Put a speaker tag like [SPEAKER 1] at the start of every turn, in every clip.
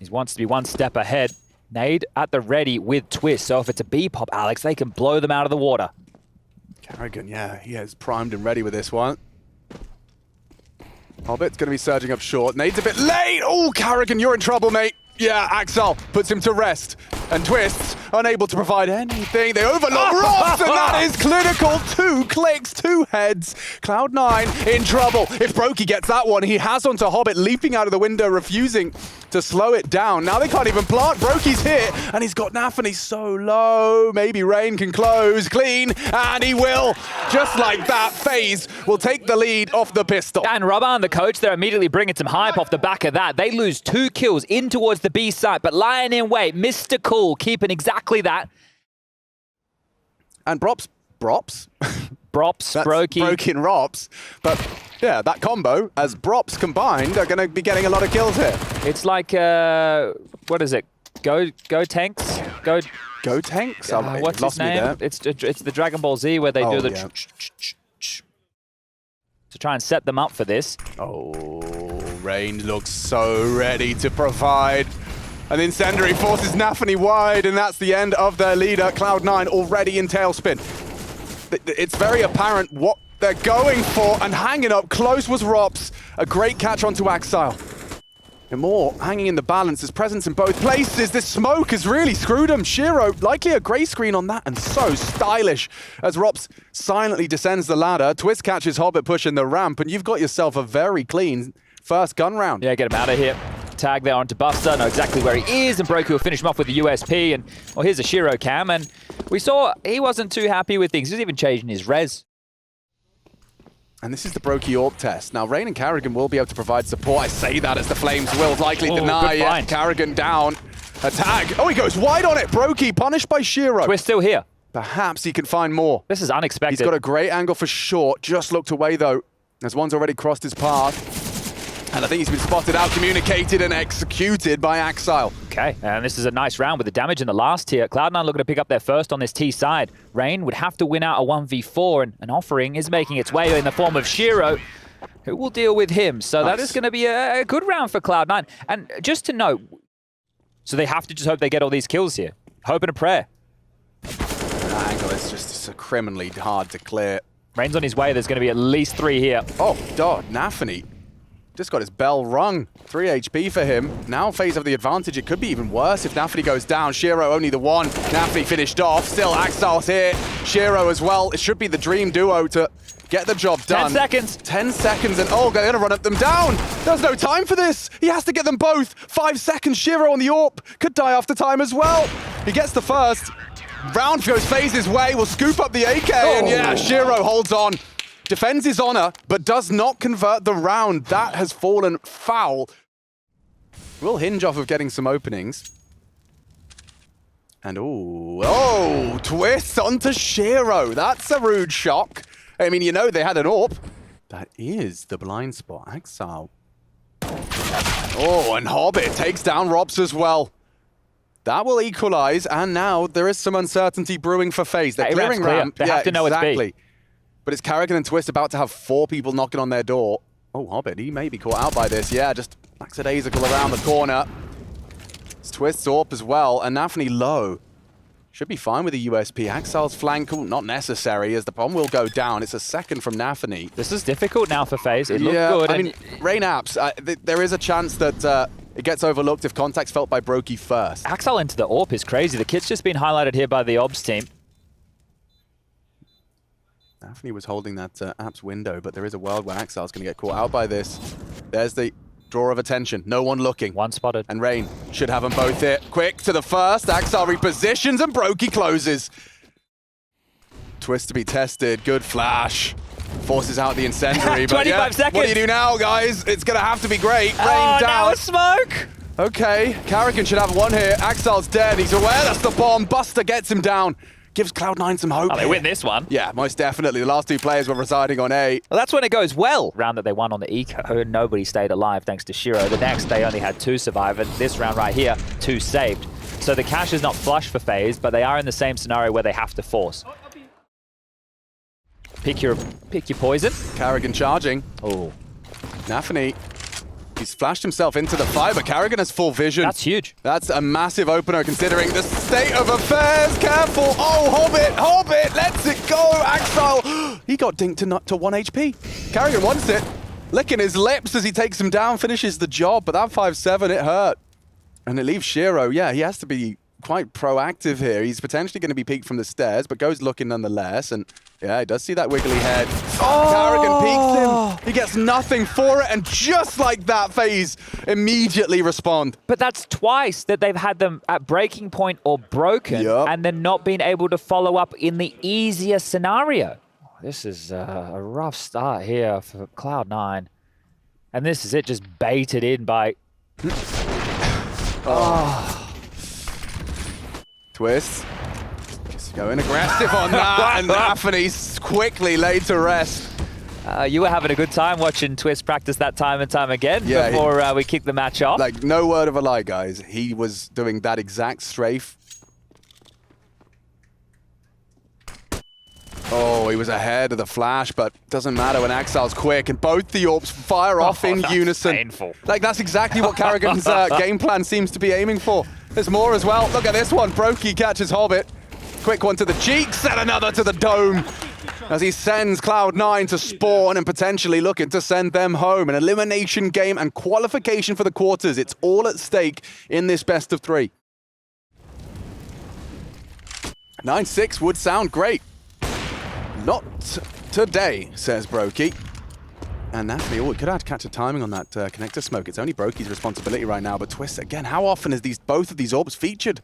[SPEAKER 1] He wants to be one step ahead. Nade at the ready with Twist. So if it's a B pop, Alex, they can blow them out of the water.
[SPEAKER 2] Carrigan, yeah, he is primed and ready with this one. Hobbit's going to be surging up short. Nade's a bit late. Oh, Carrigan, you're in trouble, mate. Yeah, Axel puts him to rest. And Twists, unable to provide anything. They overlook Ross, and that is clinical. 2 clicks, 2 heads. Cloud9 in trouble. If Brokey gets that one, he has onto Hobbit, leaping out of the window, refusing to slow it down. Now they can't even plant. Brokey's hit, and he's got Naf, and he's so low. Maybe Rain can close clean, and he will. Just like that, FaZe will take the lead off the pistol.
[SPEAKER 1] And Robban, the coach, they're immediately bringing some hype off the back of that. They lose 2 kills in towards the B side, but lying in wait, Mr. Cool keeping exactly that.
[SPEAKER 2] And Brops,
[SPEAKER 1] Brokey.
[SPEAKER 2] Brokey and Rops. But yeah, that combo, as Brops combined, are going to be getting a lot of kills here.
[SPEAKER 1] It's like, what is it? Go tanks?
[SPEAKER 2] Go tanks?
[SPEAKER 1] What's his name? It's the Dragon Ball Z where they do the to try and set them up for this.
[SPEAKER 2] Oh, Rain looks so ready to provide. An incendiary forces Nafany wide, and that's the end of their leader. Cloud9 already in tailspin. It's very apparent what they're going for, and hanging up close was Rops. A great catch onto Axile. And more hanging in the balance. His presence in both places. This smoke has really screwed him. Shiro, likely a grey screen on that, and so stylish as Rops silently descends the ladder. Twist catches Hobbit pushing the ramp, and you've got yourself a very clean first gun round.
[SPEAKER 1] Yeah, get him out of here. Tag there onto Buster, know exactly where he is, and Brokey will finish him off with the USP. And well, here's a Shiro cam, and we saw he wasn't too happy with things. He was even changing his res.
[SPEAKER 2] And this is the Brokey AWP test. Now, Rain and Carrigan will be able to provide support. I say that as the Flames will likely deny it. Carrigan down. A tag. Oh, he goes wide on it. Brokey punished by Shiro.
[SPEAKER 1] Twist still here.
[SPEAKER 2] Perhaps he can find more.
[SPEAKER 1] This is unexpected.
[SPEAKER 2] He's got a great angle for short. Just looked away, though, as one's already crossed his path. And I think he's been spotted out, communicated, and executed by Axile.
[SPEAKER 1] Okay, and this is a nice round with the damage in the last tier. Cloud9 looking to pick up their first on this T side. Rain would have to win out a 1v4, and an offering is making its way in the form of Shiro, who will deal with him. So that is going to be a good round for Cloud9. And just to note, so they have to just hope they get all these kills here. Hope and a prayer.
[SPEAKER 2] That angle is just so criminally hard to clear.
[SPEAKER 1] Rain's on his way. There's going to be at least 3 here.
[SPEAKER 2] Oh, God, Nafany just got his bell rung. 3 HP for him. Now FaZe have the advantage. It could be even worse if Nafany goes down. Shiro only the one. Nafany finished off. Still Axile's here. Shiro as well. It should be the dream duo to get the job done.
[SPEAKER 1] 10 seconds.
[SPEAKER 2] 10 seconds, and oh, they're going to run them down. There's no time for this. He has to get them both. 5 seconds. Shiro on the AWP. Could die after time as well. He gets the first. Round goes FaZe's way. Will scoop up the AK, and yeah, Shiro holds on. Defends his honor, but does not convert the round. That has fallen foul. We'll hinge off of getting some openings. And oh, Twist onto Shiro. That's a rude shock. I mean, you know they had an AWP. That is the blind spot. Axile. Oh, and Hobbit takes down Robs as well. That will equalize, and now there is some uncertainty brewing for FaZe. They're clearing ramp.
[SPEAKER 1] They have to know
[SPEAKER 2] exactly.
[SPEAKER 1] It's B.
[SPEAKER 2] But it's Carrigan and Twist about to have 4 people knocking on their door. Oh, Hobbit, he may be caught out by this. Yeah, just lackadaisical around the corner. It's Twist's AWP as well, and Nafany low. Should be fine with the USP. Axile's flank, not necessary, as the bomb will go down. It's a second from Nafany.
[SPEAKER 1] This is difficult now for FaZe. It looked good.
[SPEAKER 2] I mean, Rain apps, there is a chance that it gets overlooked if contact's felt by Brokey first.
[SPEAKER 1] Axile into the AWP is crazy. The kit's just been highlighted here by the OBS team.
[SPEAKER 2] Nafany was holding that apps window, but there is a world where Axile's going to get caught out by this. There's the draw of attention. No one looking.
[SPEAKER 1] One spotted.
[SPEAKER 2] And Rain should have them both hit. Quick to the first. Axile repositions and Brokey closes. Twist to be tested. Good flash. Forces out the incendiary.
[SPEAKER 1] 25 seconds.
[SPEAKER 2] What do you do now, guys? It's going to have to be great. Rain down.
[SPEAKER 1] Now a smoke.
[SPEAKER 2] Okay, Carrigan should have one here. Axile's dead. He's aware that's the bomb. Buster gets him down. Gives Cloud9 some hope.
[SPEAKER 1] Oh, they win this one.
[SPEAKER 2] Yeah, most definitely. The last 2 players were residing on A.
[SPEAKER 1] Well, that's when it goes well. Round that they won on the eco, nobody stayed alive thanks to Shiro. The next, they only had 2 survive, and this round right here, 2 saved. So the cash is not flush for FaZe, but they are in the same scenario where they have to force. Pick your poison.
[SPEAKER 2] Carrigan charging.
[SPEAKER 1] Oh.
[SPEAKER 2] Nafany He's flashed himself into the fire, but Carrigan has full vision.
[SPEAKER 1] That's huge.
[SPEAKER 2] That's a massive opener considering the state of affairs. Careful. Oh, Hobbit, lets it go. Axel, he got dinked to 1 HP. Carrigan wants it. Licking his lips as he takes him down, finishes the job, but that 5-7, it hurt. And it leaves Shiro. Yeah, he has to be quite proactive here. He's potentially going to be peeked from the stairs, but goes looking nonetheless. And yeah, he does see that wiggly head. Oh! Carrigan peeks him. He gets nothing for it. And just like that, FaZe immediately respond.
[SPEAKER 1] But that's twice that they've had them at breaking point or broken, and then not being able to follow up in the easier scenario. This is a rough start here for Cloud9. And this is it, just baited in by...
[SPEAKER 2] Twist. Just going aggressive on that, and Anthony's quickly laid to rest.
[SPEAKER 1] You were having a good time watching Twist practice that time and time again before we kicked the match off.
[SPEAKER 2] Like, no word of a lie, guys. He was doing that exact strafe. Oh, he was ahead of the flash, but doesn't matter when Axel's quick, and both the AWPs fire off in unison.
[SPEAKER 1] Painful.
[SPEAKER 2] Like, that's exactly what Carrigan's game plan seems to be aiming for. There's more as well. Look at this one. Brokey catches Hobbit. Quick one to the cheeks and another to the dome as he sends Cloud9 to spawn and potentially looking to send them home. An elimination game and qualification for the quarters. It's all at stake in this best of 3. 9-6 would sound great. Not today, says Brokey. And Natalie, we could have catch a timing on that connector smoke. It's only Brokey's responsibility right now, but Twist, again, how often is both of these AWPs featured?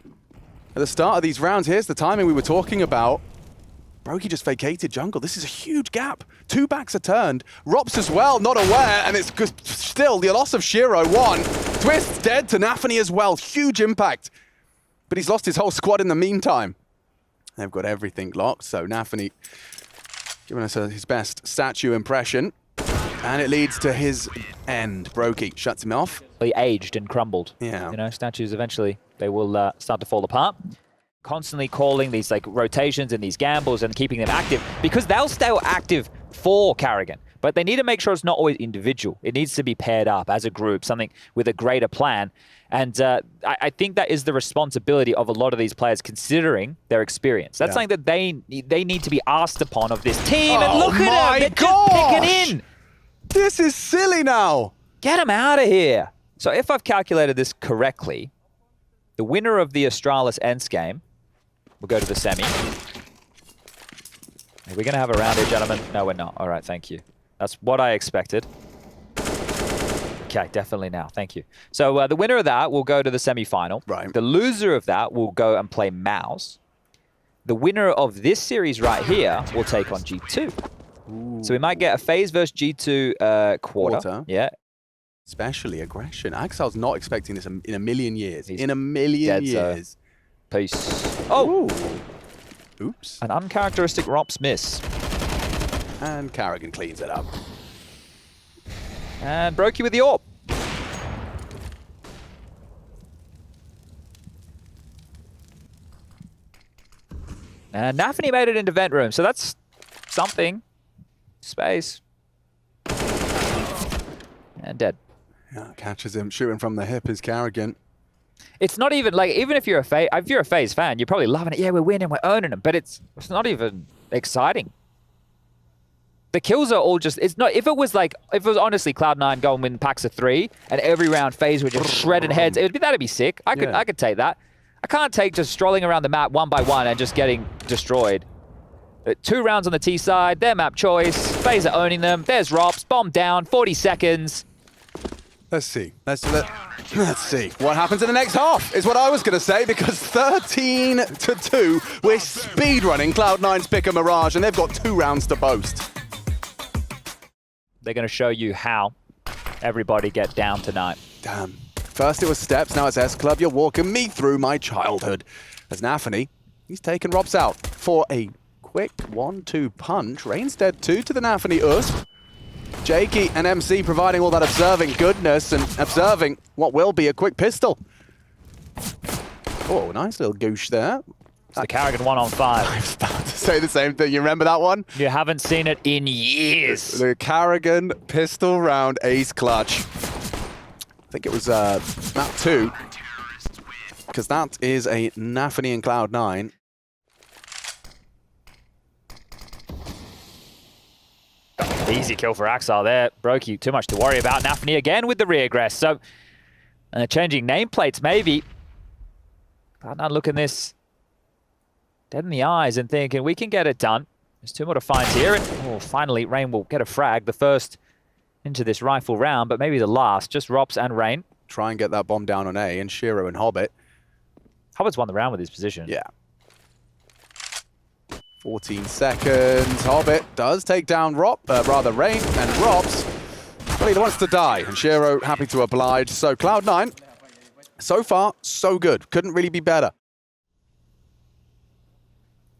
[SPEAKER 2] At the start of these rounds, here's the timing we were talking about. Brokey just vacated jungle. This is a huge gap. 2 backs are turned. Rops as well, not aware, and it's still the loss of Shiro, 1. Twist dead to Nafany as well. Huge impact. But he's lost his whole squad in the meantime. They've got everything locked, so Nafany giving us his best statue impression. And it leads to his end. Brokey shuts him off.
[SPEAKER 1] He aged and crumbled.
[SPEAKER 2] Yeah.
[SPEAKER 1] You know, statues eventually, they will start to fall apart. Constantly calling these like rotations and these gambles and keeping them active, because they'll stay active for Carrigan. But they need to make sure it's not always individual. It needs to be paired up as a group, something with a greater plan. And I think that is the responsibility of a lot of these players, considering their experience. That's something that they need to be asked upon of this team. And look at them, they're just picking in.
[SPEAKER 2] This is silly now.
[SPEAKER 1] Get him out of here. So if I've calculated this correctly, the winner of the Astralis Ents game will go to the semi. Are we going to have a round here, gentlemen? No, we're not. All right, thank you. That's what I expected. Okay, definitely now. Thank you. So the winner of that will go to the semi-final.
[SPEAKER 2] Right.
[SPEAKER 1] The loser of that will go and play Mouse. The winner of this series right here will take on G2. Ooh. So we might get a FaZe versus G2 quarter. Yeah.
[SPEAKER 2] Especially aggression. Axel's not expecting this in a million years. He's in a million years.
[SPEAKER 1] Peace. Oh!
[SPEAKER 2] Ooh. Oops.
[SPEAKER 1] An uncharacteristic Rops miss.
[SPEAKER 2] And Carrigan cleans it up.
[SPEAKER 1] And Brokey with the AWP. And Nafany made it into vent room, so that's something. Space. And dead.
[SPEAKER 2] Yeah, catches him shooting from the hip is Carrigan.
[SPEAKER 1] It's not even like, even if you're a FaZe fan, you're probably loving it. Yeah, we're winning, we're owning them, but it's not even exciting. The kills are all just, it's not, if it was honestly Cloud9 go and win packs of 3 and every round FaZe were just shredding heads, that'd be sick. I could take that. I can't take just strolling around the map one by one and just getting destroyed. 2 rounds on the T side, their map choice, FaZe are owning them. There's Rops, bomb down, 40 seconds.
[SPEAKER 2] Let's see. Let's see. What happens in the next half is what I was going to say, because 13-2, we're speedrunning Cloud9's pick a Mirage, and they've got 2 rounds to boast.
[SPEAKER 1] They're going to show you how everybody get down tonight.
[SPEAKER 2] Damn. First it was Steps, now it's S-Club. You're walking me through my childhood. As Nafany, he's taken Rops out for a quick 1-2 punch. Rain's dead 2 to the Nafany USP. Jakey and MC providing all that observing goodness and observing what will be a quick pistol. Oh, nice little goosh there.
[SPEAKER 1] It's the Carrigan 1-on-5.
[SPEAKER 2] I was about to say the same thing. You remember that one?
[SPEAKER 1] You haven't seen it in years.
[SPEAKER 2] The Carrigan pistol round ace clutch. think it was map 2, because that is a Nafany and Cloud9.
[SPEAKER 1] Easy kill for Axel there. Brokey, too much to worry about. Nafany again with the regress. So, changing nameplates maybe. Cloud9 looking this dead in the eyes and thinking, we can get it done. There's 2 more to find here. And finally, Rain will get a frag. The first into this rifle round, but maybe the last. Just Rops and Rain.
[SPEAKER 2] Try and get that bomb down on A, and Shiro and Hobbit.
[SPEAKER 1] Hobbit's won the round with his position.
[SPEAKER 2] Yeah. 14 seconds. Hobbit does take down Rain, and Rops, well, he wants to die, and Shiro happy to oblige. So Cloud9, so far, so good. Couldn't really be better.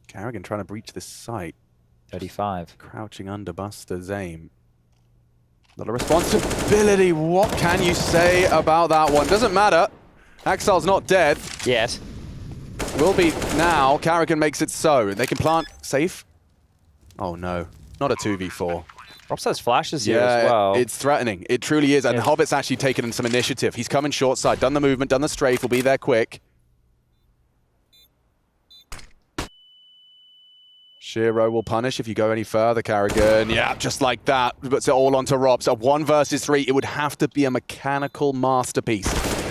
[SPEAKER 2] Carrigan trying to breach this site.
[SPEAKER 1] 35.
[SPEAKER 2] Crouching under Buster's aim. A lot of responsibility. What can you say about that one? Doesn't matter. Axel's not dead.
[SPEAKER 1] Yes.
[SPEAKER 2] Will be now. Carrigan makes it so. They can plant safe. Oh no, not a 2v4.
[SPEAKER 1] Rops has flashes here as well.
[SPEAKER 2] It's threatening. It truly is. And Hobbit's actually taken some initiative. He's coming short side, done the movement, done the strafe, will be there quick. Shiro will punish if you go any further, Carrigan. Yeah, just like that. Puts it all onto Rops. A 1 versus 3, it would have to be a mechanical masterpiece.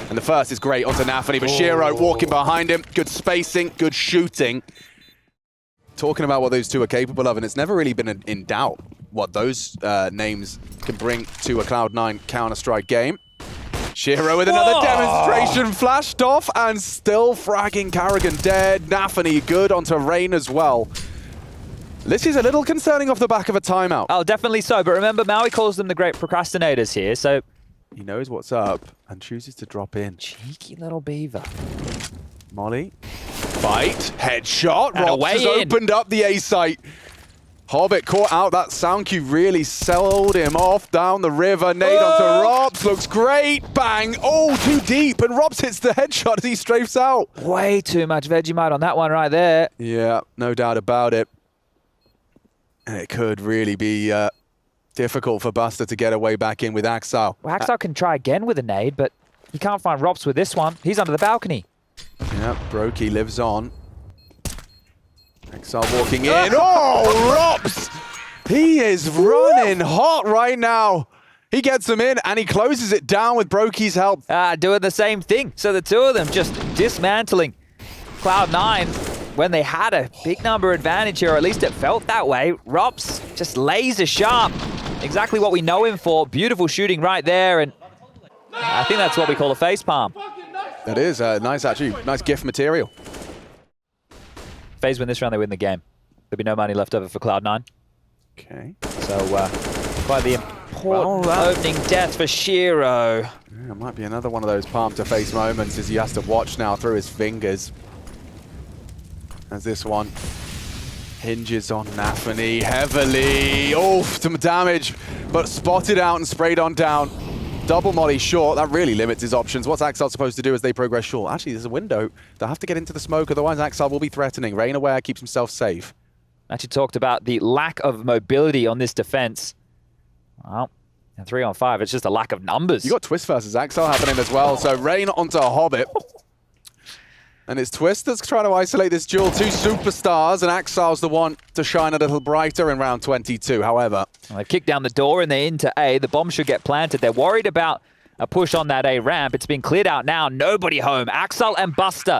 [SPEAKER 2] And the first is great onto Nafany, but Shiro walking behind him. Good spacing, good shooting. Talking about what those two are capable of, and it's never really been in doubt what those names can bring to a Cloud9 Counter-Strike game. Shiro with another demonstration, flashed off, and still fragging Carrigan dead. Nafany good onto Rain as well. This is a little concerning off the back of a timeout.
[SPEAKER 1] Oh, definitely so. But remember, Maui calls them the great procrastinators here, so...
[SPEAKER 2] He knows what's up and chooses to drop in.
[SPEAKER 1] Cheeky little beaver.
[SPEAKER 2] Molly. Fight. Headshot.
[SPEAKER 1] And
[SPEAKER 2] Rops has opened up the A site. Hobbit caught out that sound cue, really sold him off down the river. Nade onto Rops. Looks great. Bang. Oh, too deep. And Rops hits the headshot as he strafes out.
[SPEAKER 1] Way too much Vegemite on that one right there.
[SPEAKER 2] Yeah, no doubt about it. And it could really be difficult for Buster to get away back in with Axel.
[SPEAKER 1] Well, Axel can try again with a nade, but he can't find Rops with this one. He's under the balcony.
[SPEAKER 2] Yeah, Brokey lives on. Axel walking in. Oh, Rops! He is running hot right now. He gets him in and he closes it down with Brokey's help.
[SPEAKER 1] Doing the same thing. So the two of them just dismantling Cloud9 when they had a big number advantage here, or at least it felt that way. Rops just laser sharp. Exactly what we know him for. Beautiful shooting right there, and I think that's what we call a facepalm.
[SPEAKER 2] That is nice, actually. Nice gift material.
[SPEAKER 1] FaZe win this round, they win the game. There'll be no money left over for Cloud9.
[SPEAKER 2] Okay.
[SPEAKER 1] So, quite the important opening death for Shiro.
[SPEAKER 2] Yeah, it might be another one of those palm-to-face moments as he has to watch now through his fingers. As this one hinges on Nafany heavily. Oh, some damage, but spotted out and sprayed on down. Double molly short, that really limits his options. What's Axel supposed to do as they progress short? Actually, there's a window. They'll have to get into the smoke, otherwise Axel will be threatening. Rain aware, keeps himself safe.
[SPEAKER 1] Actually talked about the lack of mobility on this defense. Well, 3 on 5, it's just a lack of numbers.
[SPEAKER 2] You got Twist versus Axel happening as well, so Rain onto Hobbit. And it's Twist that's trying to isolate this duel. 2 superstars, and Axel's the one to shine a little brighter in round 22, however.
[SPEAKER 1] Well, they've kicked down the door and they're into A. The bomb should get planted. They're worried about a push on that A ramp. It's been cleared out now. Nobody home. Axel and Buster.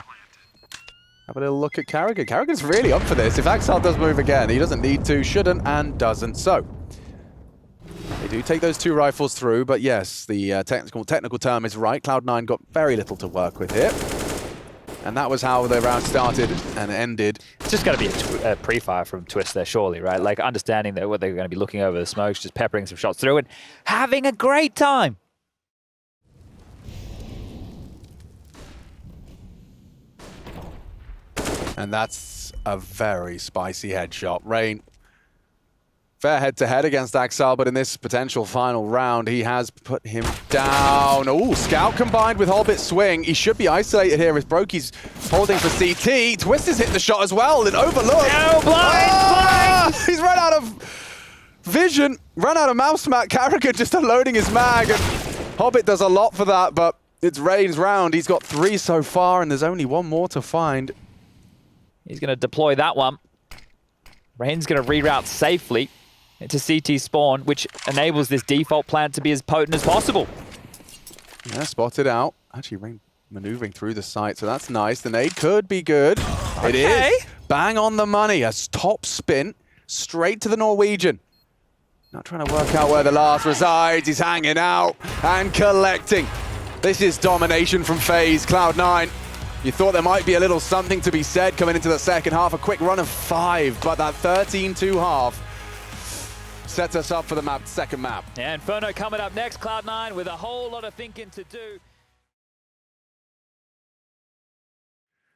[SPEAKER 2] Have a little look at Carrigan. Carrigan's really up for this. If Axel does move again, he doesn't need to, shouldn't, and doesn't. So, they do take those 2 rifles through, but yes, the technical term is right. Cloud9 got very little to work with here. And that was how the round started and ended.
[SPEAKER 1] It's just got to be a pre-fire from Twist there, surely, right? Like, understanding that what they're going to be looking over the smokes, just peppering some shots through and having a great time.
[SPEAKER 2] And that's a very spicy headshot. Rain, fair head-to-head against Axel, but in this potential final round, he has put him down. Oh, Scout combined with Hobbit swing. He should be isolated here as Brokey's holding for CT. Twist has hit the shot as well and overlooked.
[SPEAKER 1] No, blind!
[SPEAKER 2] He's run out of vision, run out of mouse mat. Carrigan just unloading his mag. And Hobbit does a lot for that, but it's Rain's round. He's got 3 so far, and there's only 1 more to find.
[SPEAKER 1] He's going to deploy that one. Rain's going to reroute safely into CT spawn, which enables this default plan to be as potent as possible.
[SPEAKER 2] Yeah, spotted out. Actually, Rain maneuvering through the site, so that's nice. The nade could be good.
[SPEAKER 1] Okay.
[SPEAKER 2] It is. Bang on the money. A top spin straight to the Norwegian. Not trying to work out where the last resides. He's hanging out and collecting. This is domination from FaZe, Cloud9. You thought there might be a little something to be said coming into the second half. A quick run of 5, but that 13-2 half sets us up for the second map.
[SPEAKER 1] Yeah, Inferno coming up next, Cloud9 with a whole lot of thinking to do.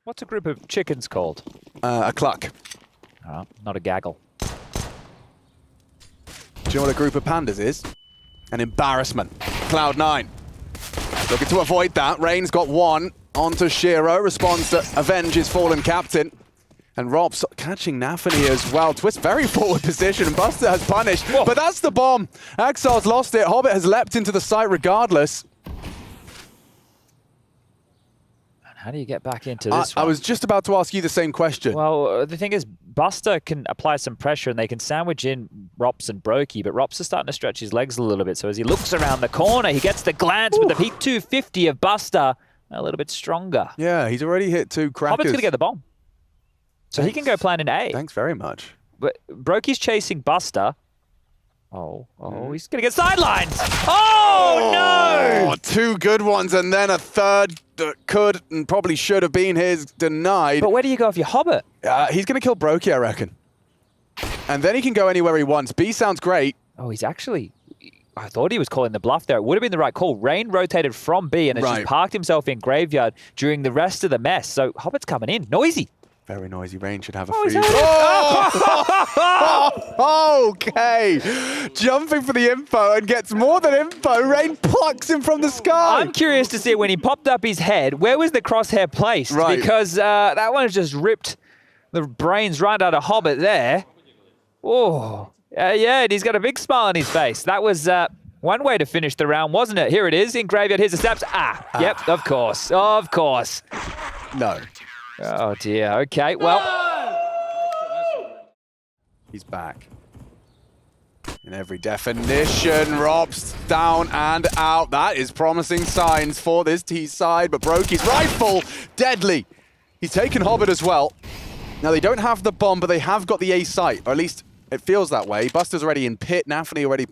[SPEAKER 1] What's a group of chickens called?
[SPEAKER 2] A cluck.
[SPEAKER 1] Oh, not a gaggle.
[SPEAKER 2] Do you know what a group of pandas is? An embarrassment. Cloud9 looking to avoid that. Rain's got 1 onto Shiro. Responds to avenge his fallen captain. And Rob's catching Nafany as well. Twist very forward position, and Buster has punished. Whoa. But that's the bomb. Axel's lost it. Hobbit has leapt into the site regardless.
[SPEAKER 1] How do you get back into this one?
[SPEAKER 2] I was just about to ask you the same question.
[SPEAKER 1] Well, the thing is, Buster can apply some pressure and they can sandwich in Rops and Brokey, but Rops is starting to stretch his legs a little bit. So as he looks around the corner, he gets the glance with the Peak 250 of Buster a little bit stronger.
[SPEAKER 2] Yeah, he's already hit 2 crackers.
[SPEAKER 1] Hobbit's going to get the bomb. So he can go plan in A.
[SPEAKER 2] Thanks very much.
[SPEAKER 1] But Brokey's chasing Buster. Oh, he's going to get sidelined. Oh, no!
[SPEAKER 2] 2 good ones, and then a third that could and probably should have been his denied.
[SPEAKER 1] But where do you go if you're Hobbit?
[SPEAKER 2] He's going to kill Brokey, I reckon. And then he can go anywhere he wants. B sounds great.
[SPEAKER 1] Oh, he's actually... I thought he was calling the bluff there. It would have been the right call. Rain rotated from B and has just parked himself in Graveyard during the rest of the mess. So Hobbit's coming in. Noisy.
[SPEAKER 2] Very noisy. Rain should have a free. Oh! Okay. Jumping for the info and gets more than info. Rain plucks him from the sky.
[SPEAKER 1] I'm curious to see when he popped up his head, where was the crosshair placed?
[SPEAKER 2] Right.
[SPEAKER 1] Because that one just ripped the brains right out of Hobbit there. Oh. Yeah, and he's got a big smile on his face. That was one way to finish the round, wasn't it? Here it is in Graveyard. Here's the steps. Yep, of course. Of course.
[SPEAKER 2] No.
[SPEAKER 1] Oh, dear. Okay, well.
[SPEAKER 2] He's back. In every definition, Rob's down and out. That is promising signs for this T side, but Brokey's rifle, deadly. He's taken Hobbit as well. Now, they don't have the bomb, but they have got the A site, or at least it feels that way. Buster's already in pit. Nafany already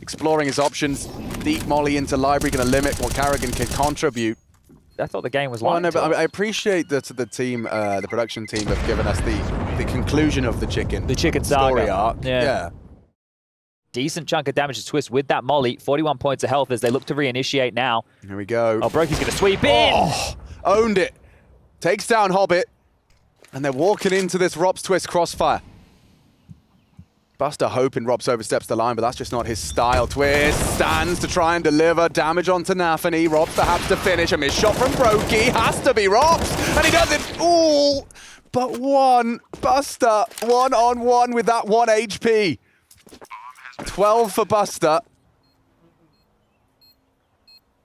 [SPEAKER 2] exploring his options. Deep molly into library, going to limit what Carrigan can contribute.
[SPEAKER 1] I thought the game was
[SPEAKER 2] long.
[SPEAKER 1] Well,
[SPEAKER 2] no, but I appreciate that the team, the production team, have given us the conclusion of the chicken.
[SPEAKER 1] The chicken saga.
[SPEAKER 2] Story arc.
[SPEAKER 1] Yeah. Decent chunk of damage to Twist with that molly. 41 points of health as they look to reinitiate now.
[SPEAKER 2] Here we go.
[SPEAKER 1] Oh, Brokey's going to sweep in.
[SPEAKER 2] Oh, owned it. Takes down Hobbit. And they're walking into this Rob's Twist crossfire. Buster hoping Robs oversteps the line, but that's just not his style. Twist stands to try and deliver damage onto Nafany. Robs perhaps to finish. A missed shot from Brokey. Has to be Robs. And he does it. Ooh. But 1. Buster 1-on-1 with that 1 HP. 12 for Buster.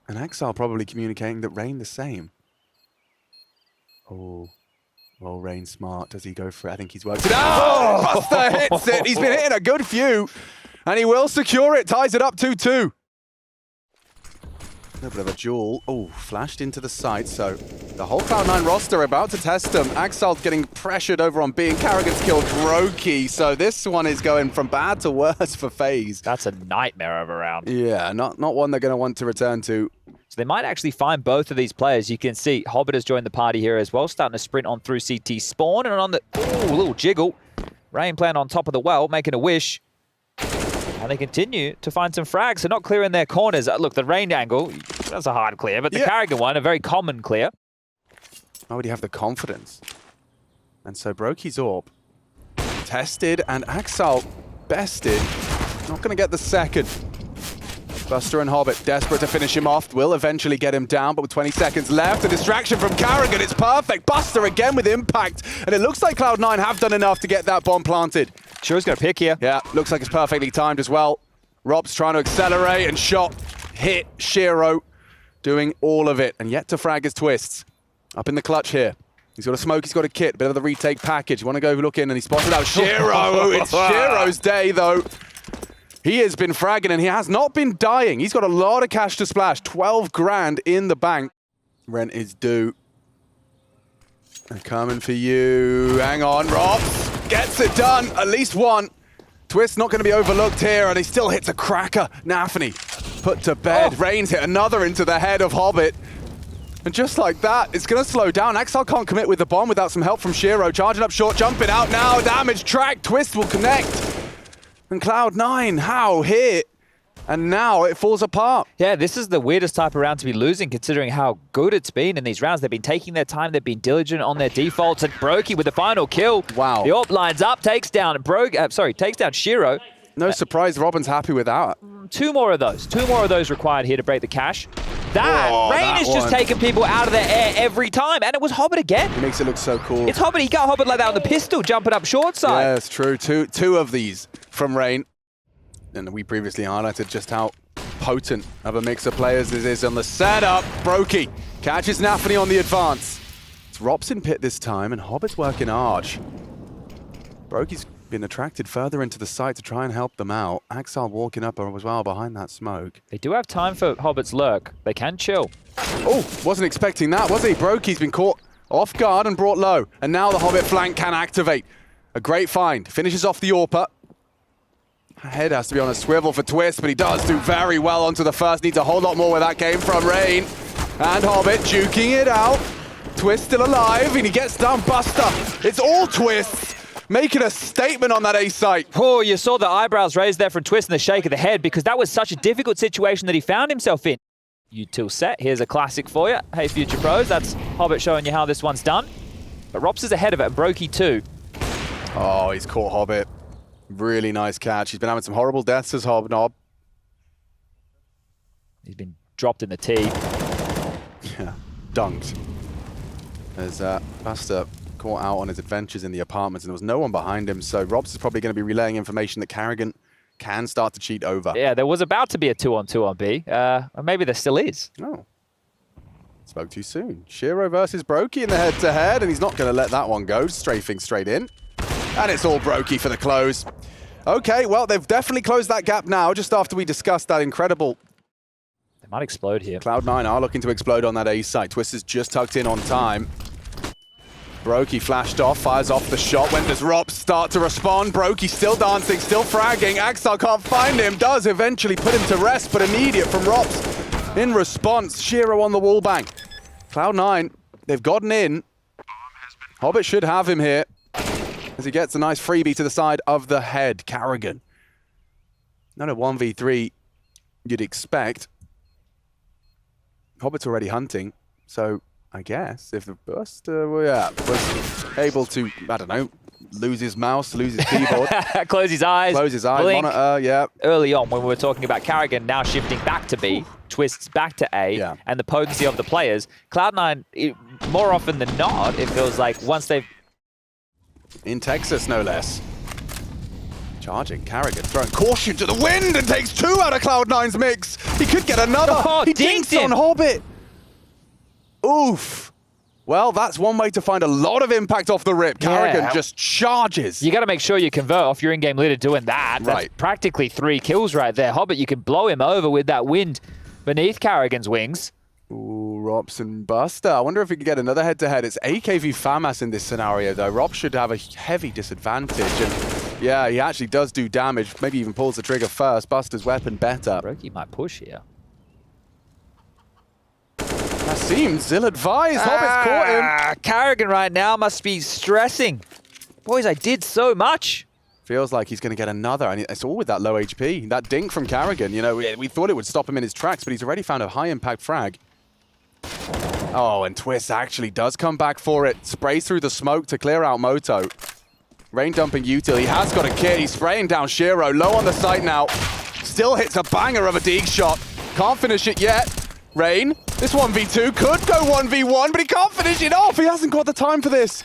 [SPEAKER 2] And Exile probably communicating that Rain the same. Oh. Well, Rain smart. Does he go for it? I think he's worked it out. Oh! Buster hits it. He's been hitting a good few. And he will secure it. Ties it up 2-2. A little bit of a duel. Oh, flashed into the site. So the whole Cloud9 roster about to test him. Axel's getting pressured over on B, and Carrigan's killed Brokey. So this one is going from bad to worse for FaZe.
[SPEAKER 1] That's a nightmare of a round.
[SPEAKER 2] Yeah, not one they're going to want to return to.
[SPEAKER 1] So they might actually find both of these players. You can see Hobbit has joined the party here as well, starting to sprint on through CT spawn, and on the little jiggle. Rain playing on top of the well, making a wish. And they continue to find some frags. So not clearing their corners. Look, the Rain angle, that's a hard clear, but the Carrigan one, a very common clear.
[SPEAKER 2] Why would he have the confidence? And so Brokey's AWP tested, and Axel bested. Not going to get the second. Buster and Hobbit desperate to finish him off. Will eventually get him down, but with 20 seconds left, a distraction from Carrigan. It's perfect. Buster again with impact. And it looks like Cloud9 have done enough to get that bomb planted.
[SPEAKER 1] Sure, he's going to pick here.
[SPEAKER 2] Yeah, looks like it's perfectly timed as well. Rob's trying to accelerate and shot hit. Shiro doing all of it, and yet to frag his twists. Up in the clutch here. He's got a smoke, he's got a kit, bit of the retake package. You want to go look in, and he spotted out Shiro. It's Shiro's day, though. He has been fragging, and he has not been dying. He's got a lot of cash to splash. 12 grand in the bank. Rent is due. They're coming for you. Hang on, Robs. Gets it done. At least one. Twist not going to be overlooked here, and he still hits a cracker. Nafany put to bed. Rain's hit another into the head of Hobbit. And just like that, it's going to slow down. Axel can't commit with the bomb without some help from Shiro. Charging up short, jumping out now. Damage track. Twist will connect. And Cloud9, how hit? And now it falls apart.
[SPEAKER 1] Yeah, this is the weirdest type of round to be losing, considering how good it's been in these rounds. They've been taking their time. They've been diligent on their defaults. And Brokey with the final kill.
[SPEAKER 2] Wow.
[SPEAKER 1] The AWP lines up, takes down Shiro.
[SPEAKER 2] No surprise, Robin's happy with that.
[SPEAKER 1] Two more of those required here to break the cash. Rain is just taking people out of the air every time, and it was Hobbit again.
[SPEAKER 2] It makes it look so cool.
[SPEAKER 1] It's Hobbit. He got Hobbit like that on the pistol, jumping up short side.
[SPEAKER 2] Yeah, it's true. Two of these from Rain. And we previously highlighted just how potent of a mix of players this is on the setup. Brokey catches Nafany on the advance. It's Robson pit this time, and Hobbit's working Arch. Brokey's been attracted further into the site to try and help them out. Axel walking up as well behind that smoke.
[SPEAKER 1] They do have time for Hobbit's lurk. They can chill.
[SPEAKER 2] Oh, wasn't expecting that, was he? Brokey's been caught off guard and brought low. And now the Hobbit flank can activate. A great find. Finishes off the AWPer. Head has to be on a swivel for Twist, but he does do very well onto the first. Needs a whole lot more where that came from. Rain and Hobbit juking it out. Twist still alive, and he gets down Buster. It's all Twists. Making a statement on that A site.
[SPEAKER 1] Oh, you saw the eyebrows raised there from Twist and the shake of the head, because that was such a difficult situation that he found himself in. Util set, here's a classic for you. Hey, future pros, that's Hobbit showing you how this one's done. But Rops is ahead of it, and Brokey too.
[SPEAKER 2] Oh, he's caught Hobbit. Really nice catch. He's been having some horrible deaths as Hobnob.
[SPEAKER 1] He's been dropped in the tee.
[SPEAKER 2] Yeah, dunked. There's Buster caught out on his adventures in the apartments, and there was no one behind him, so Robs is probably going to be relaying information that Carrigan can start to cheat over.
[SPEAKER 1] Yeah, there was about to be a 2-on-2 on B. Or maybe there still is.
[SPEAKER 2] Oh. Spoke too soon. Shiro versus Brokey in the head-to-head, and he's not going to let that one go. Strafing straight in. And it's all Brokey for the close. Okay, well, they've definitely closed that gap now, just after we discussed that incredible...
[SPEAKER 1] They might explode here.
[SPEAKER 2] Cloud9 are looking to explode on that A site. Twist is just tucked in on time. Brokey flashed off, fires off the shot. When does Rops start to respond? Brokey still dancing, still fragging. Axel can't find him. Does eventually put him to rest, but immediate from Rops. In response, Shiro on the wall bang. Cloud9, they've gotten in. Hobbit should have him here, as he gets a nice freebie to the side of the head. Carrigan. Not a 1v3 you'd expect. Hobbit's already hunting, so I guess if the Buster was able to, I don't know, lose his mouse, lose his keyboard.
[SPEAKER 1] Close his eyes. Blink.
[SPEAKER 2] Monitor, yeah.
[SPEAKER 1] Early on when we were talking about Carrigan now shifting back to B, Twists back to A, and the potency of the players, Cloud9, more often than not, it feels like once they've...
[SPEAKER 2] In Texas, no less. Charging, Carrigan throwing caution to the wind and takes two out of Cloud9's mix. He could get another.
[SPEAKER 1] Oh,
[SPEAKER 2] he dinks on Hobbit. Oof. Well, that's one way to find a lot of impact off the rip. Carrigan just charges.
[SPEAKER 1] You got to make sure you convert off your in-game leader doing that. That's
[SPEAKER 2] right.
[SPEAKER 1] Practically 3 kills right there. Hobbit, you can blow him over with that wind beneath Carrigan's wings.
[SPEAKER 2] Ooh, Rops and Buster. I wonder if we could get another head-to-head. It's AKV FAMAS in this scenario, though. Rops should have a heavy disadvantage. And yeah, he actually does do damage. Maybe even pulls the trigger first. Buster's weapon better.
[SPEAKER 1] Brokey might push here.
[SPEAKER 2] That seems ill-advised. Hobbit's caught him.
[SPEAKER 1] Carrigan right now must be stressing. Boys, I did so much.
[SPEAKER 2] Feels like he's going to get another, and it's all with that low HP. That dink from Carrigan, you know, we thought it would stop him in his tracks, but he's already found a high-impact frag. Oh, and Twist actually does come back for it. Sprays through the smoke to clear out Moto. Rain dumping Util. He has got a kit. He's spraying down Shiro. Low on the site now. Still hits a banger of a Deeg shot. Can't finish it yet. Rain, this 1v2 could go 1v1, but he can't finish it off. He hasn't got the time for this.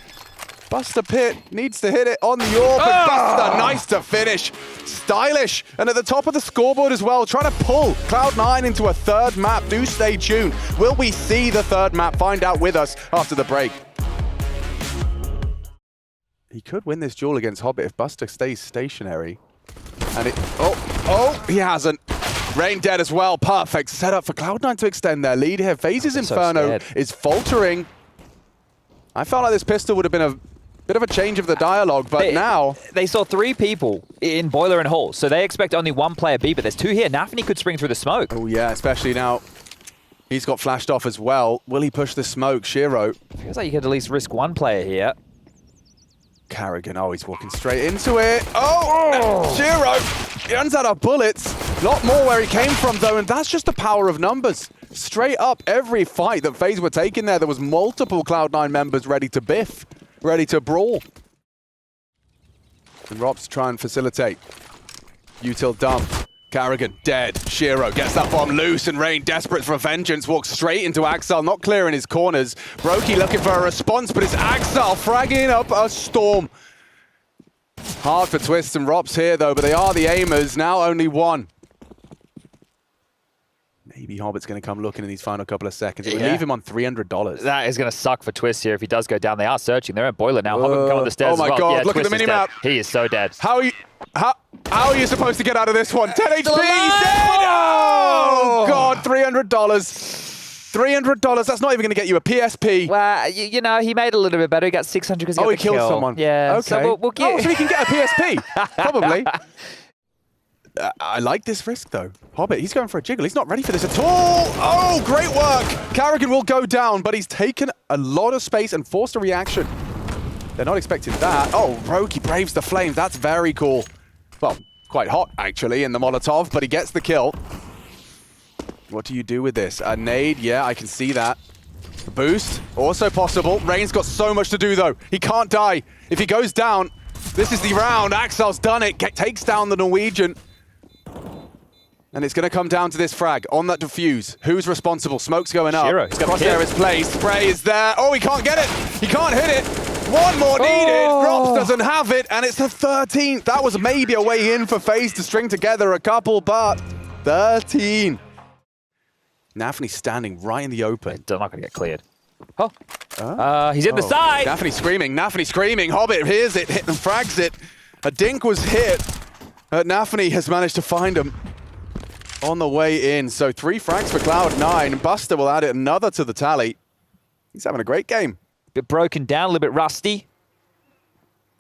[SPEAKER 2] Buster Pit needs to hit it on the AWP, but Buster, nice to finish. Stylish, and at the top of the scoreboard as well, trying to pull Cloud9 into a third map. Do stay tuned. Will we see the third map? Find out with us after the break. He could win this duel against Hobbit if Buster stays stationary. And it, he hasn't. Rain dead as well, perfect setup for Cloud9 to extend their lead here. FaZe's Inferno is faltering. I felt like this pistol would have been a bit of a change of the dialogue, but now...
[SPEAKER 1] They saw 3 people in Boiler and Hall, so they expect only 1 player B, but there's 2 here. Nafany could spring through the smoke.
[SPEAKER 2] Oh yeah, especially now he's got flashed off as well. Will he push the smoke? Shiro.
[SPEAKER 1] Feels like you could at least risk 1 player here.
[SPEAKER 2] Carrigan, he's walking straight into it. Shiro, he runs out of bullets. A lot more where he came from though, and that's just the power of numbers. Straight up, every fight that FaZe were taking there was multiple Cloud9 members ready to biff, ready to brawl. And Rob's try and facilitate. Util dump. Carrigan dead. Shiro gets that bomb loose, and Rain, desperate for vengeance, walks straight into Axel, not clearing his corners. Brokey looking for a response, but it's Axel fragging up a storm. Hard for Twist and Rops here though, but they are the aimers. Now only 1. Maybe Hobbit's going to come looking in these final couple of seconds. It would leave him on $300.
[SPEAKER 1] That is going to suck for Twist here if he does go down. They are searching. They're at Boiler now. Hobbit can come on the stairs.
[SPEAKER 2] Oh my god, look at the minimap.
[SPEAKER 1] He is so dead.
[SPEAKER 2] How are you supposed to get out of this one? 10 HP, dead! Oh god, $300. $300, that's not even going to get you a PSP.
[SPEAKER 1] Well, you know, he made a little bit better. He got 600 because he got the
[SPEAKER 2] killed
[SPEAKER 1] kill.
[SPEAKER 2] Someone.
[SPEAKER 1] Yeah,
[SPEAKER 2] okay.
[SPEAKER 1] so we'll get...
[SPEAKER 2] so he can get a PSP, probably. I like this risk, though. Hobbit, he's going for a jiggle. He's not ready for this at all. Oh, great work. Carrigan will go down, but he's taken a lot of space and forced a reaction. They're not expecting that. Oh, Roki braves the flames. That's very cool. Well, quite hot, actually, in the Molotov, but he gets the kill. What do you do with this? A nade? Yeah, I can see that. A boost? Also possible. Rain's got so much to do, though. He can't die. If he goes down, this is the round. Axel's done it. Takes down the Norwegian. And it's going to come down to this frag on that defuse. Who's responsible? Smoke's going up.
[SPEAKER 1] Shiro, he's got
[SPEAKER 2] Crosshair is placed. Spray is there. Oh, he can't get it. He can't hit it. 1 more needed. Drops doesn't have it, and it's the 13th. That was maybe a way in for FaZe to string together a couple, but 13. Nafany standing right in the open.
[SPEAKER 1] They're not going to get cleared. He's in the side.
[SPEAKER 2] Nafany screaming. Hobbit hears it, hit and frags it. A dink was hit. Nafany has managed to find him on the way in. So 3 frags for Cloud9. Buster will add it another to the tally. He's having a great game.
[SPEAKER 1] Bit broken down, a little bit rusty.